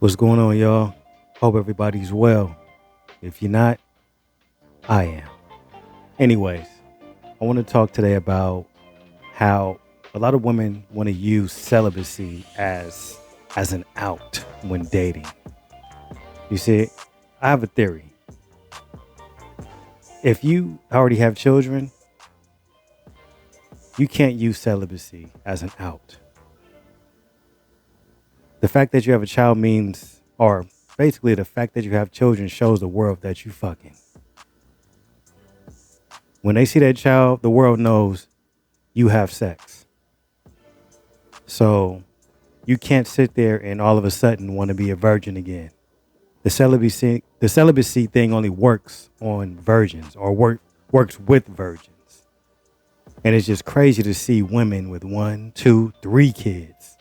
What's going on, y'all? Hope everybody's well. If you're not, I am. Anyways, I want to talk today about how a lot of women want to use celibacy as an out when dating. You see, I have a theory. If you already have children, you can't use celibacy as an out. The fact that you have a child means, or basically the fact that you have children shows the world that you fucking. When they see that child, the world knows you have sex. So you can't sit there and all of a sudden want to be a virgin again. The celibacy thing only works on virgins or works with virgins. And it's just crazy to see women with one, two, three kids.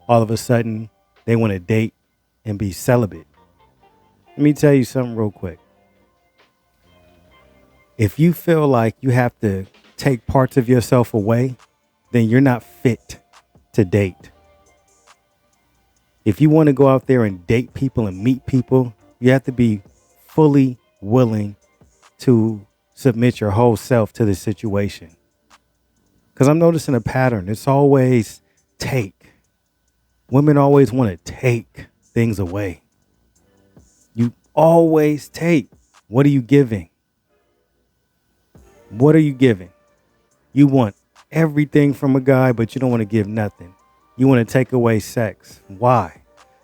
All of a sudden they want to date and be celibate. Let me tell you something real quick. If you feel like you have to take parts of yourself away, then you're not fit to date. If you want to go out there and date people and meet people, you have to be fully willing to submit your whole self to the situation. Because I'm noticing a pattern. It's always take. Women always want to take things away. You always take. What are you giving? What are you giving? You want everything from a guy, but you don't want to give nothing. You want to take away sex. Why?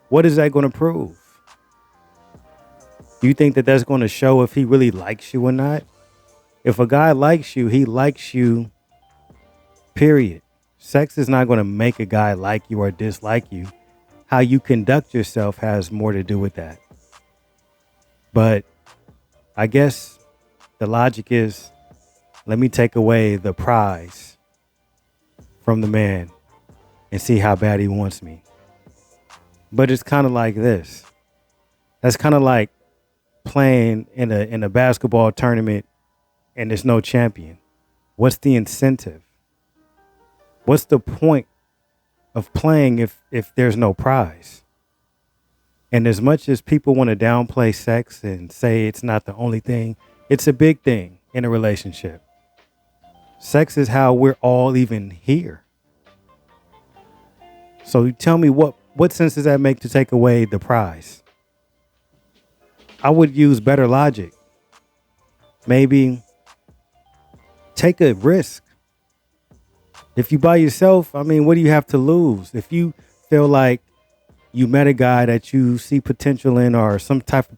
What is that going to prove? Do you think that that's going to show if he really likes you or not? If a guy likes you, he likes you, period. Sex is not going to make a guy like you or dislike you. How you conduct yourself has more to do with that. But I guess the logic is, let me take away the prize from the man and see how bad he wants me. But it's kind of like this. That's kind of like playing in a basketball tournament and there's no champion. What's the incentive? What's the point of playing if there's no prize? And as much as people want to downplay sex and say it's not the only thing, it's a big thing in a relationship. Sex is how we're all even here. So you tell me what sense does that make to take away the prize? I would use better logic. Maybe take a risk. If you by yourself, I mean, what do you have to lose? If you feel like you met a guy that you see potential in or some type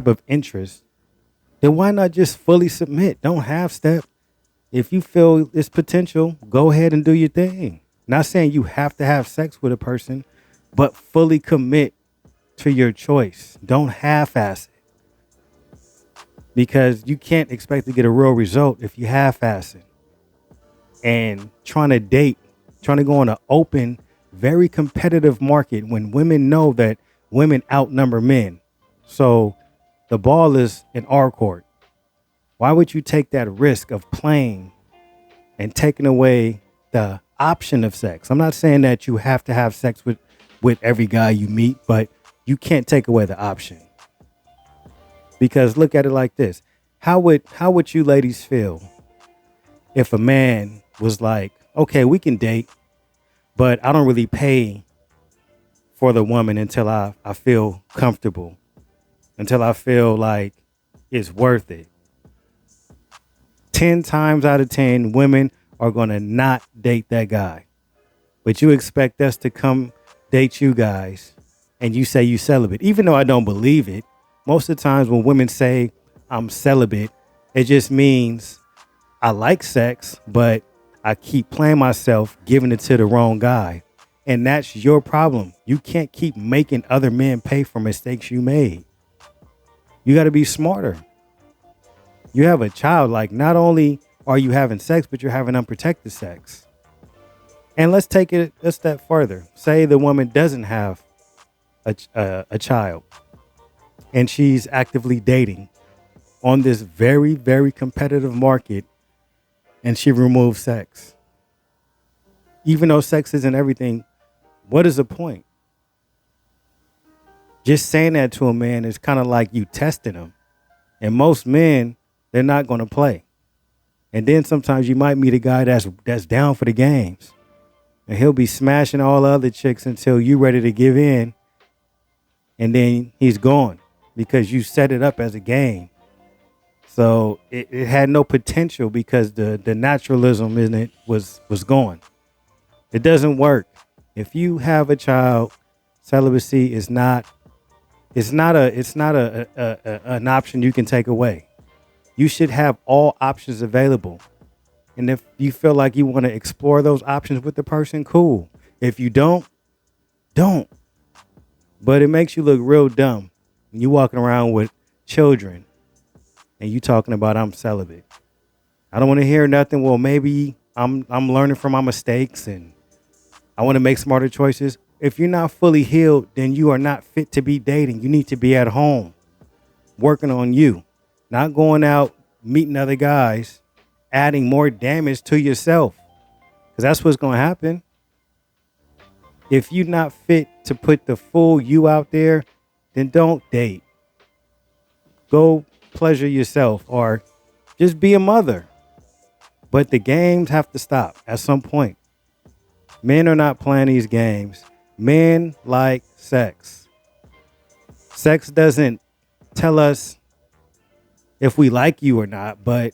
of interest, then why not just fully submit? Don't half step. If you feel it's potential, go ahead and do your thing. Not saying you have to have sex with a person, but fully commit to your choice. Don't half-ass it. Because you can't expect to get a real result if you half-ass it. And trying to go on an open, very competitive market when women know that women outnumber men. So the ball is in our court. Why would you take that risk of playing and taking away the option of sex? I'm not saying that you have to have sex with every guy you meet, but you can't take away the option. Because look at it like this. How would you ladies feel if a man was like, okay, we can date, but I don't really pay for the woman until I feel comfortable, until I feel like it's worth it. 10 times out of 10, women are going to not date that guy. But you expect us to come date you guys and you say you celibate. Even though I don't believe it, most of the times when women say I'm celibate, it just means I like sex, but I keep playing myself, giving it to the wrong guy. And that's your problem. You can't keep making other men pay for mistakes you made. You got to be smarter. You have a child, like not only are you having sex, but you're having unprotected sex. And let's take it a step further. Say the woman doesn't have a child and she's actively dating on this very, very competitive market and she removes sex. Even though sex isn't everything, what is the point? Just saying that to a man is kind of like you testing him. And most men, they're not going to play. And then sometimes you might meet a guy that's down for the games. And he'll be smashing all the other chicks until you ready to give in. And then he's gone because you set it up as a game. So it had no potential because the naturalism in it was gone. It doesn't work. If you have a child, celibacy is not an option you can take away. You should have all options available. And if you feel like you want to explore those options with the person, cool. If you don't. But it makes you look real dumb when you walking around with children and you talking about I'm celibate. I don't want to hear nothing. Well, maybe I'm learning from my mistakes and I want to make smarter choices. If you're not fully healed, then you are not fit to be dating. You need to be at home working on you, not going out meeting other guys, adding more damage to yourself, because that's what's going to happen. If you're not fit to put the full you out there, then don't date. Go pleasure yourself or just be a mother. But the games have to stop at some point. Men are not playing these games. Men like sex. Sex doesn't tell us if we like you or not, but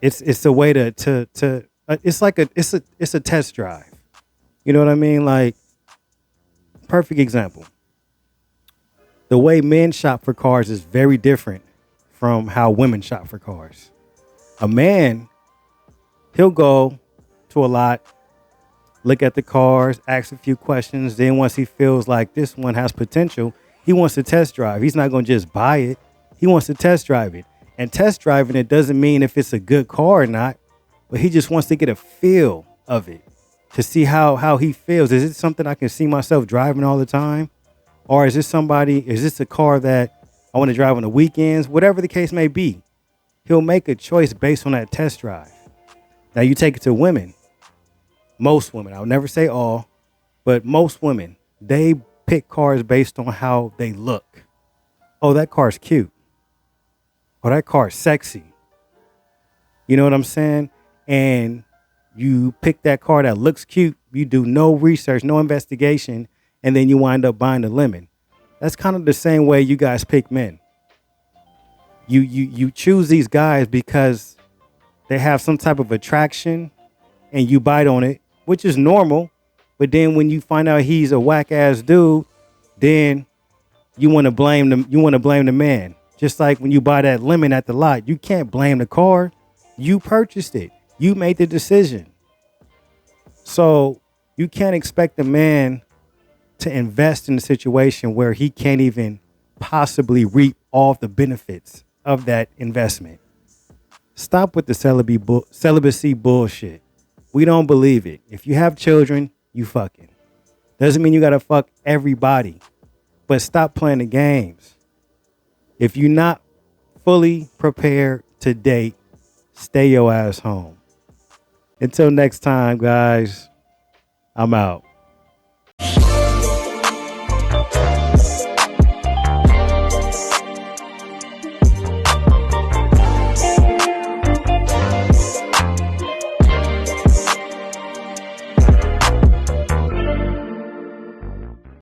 it's a way to it's like it's a test drive. You know what I mean? Like, perfect example. The way men shop for cars is very different from how women shop for cars. A man, he'll go to a lot, look at the cars, ask a few questions. Then once he feels like this one has potential, he wants to test drive. He's not going to just buy it. He wants to test drive it. And test driving it doesn't mean if it's a good car or not, but he just wants to get a feel of it to see how he feels. Is it something I can see myself driving all the time? Or is this a car that I want to drive on the weekends? Whatever the case may be, he'll make a choice based on that test drive. Now you take it to women. Most women, I'll never say all, but most women, they pick cars based on how they look. Oh, that car's cute. Oh, that car's sexy. You know what I'm saying? And you pick that car that looks cute. You do no research, no investigation, and then you wind up buying the lemon. That's kind of the same way you guys pick men. You choose these guys because they have some type of attraction and you bite on it, which is normal. But then when you find out he's a whack ass dude, then you want to blame them. You want to blame the man. Just like when you buy that lemon at the lot, you can't blame the car. You purchased it. You made the decision. So you can't expect a man to invest in a situation where he can't even possibly reap all the benefits of that investment. Stop with the celibacy bullshit. We don't believe it. If you have children, you fucking. Doesn't mean you got to fuck everybody. But stop playing the games. If you're not fully prepared to date, stay your ass home. Until next time, guys, I'm out.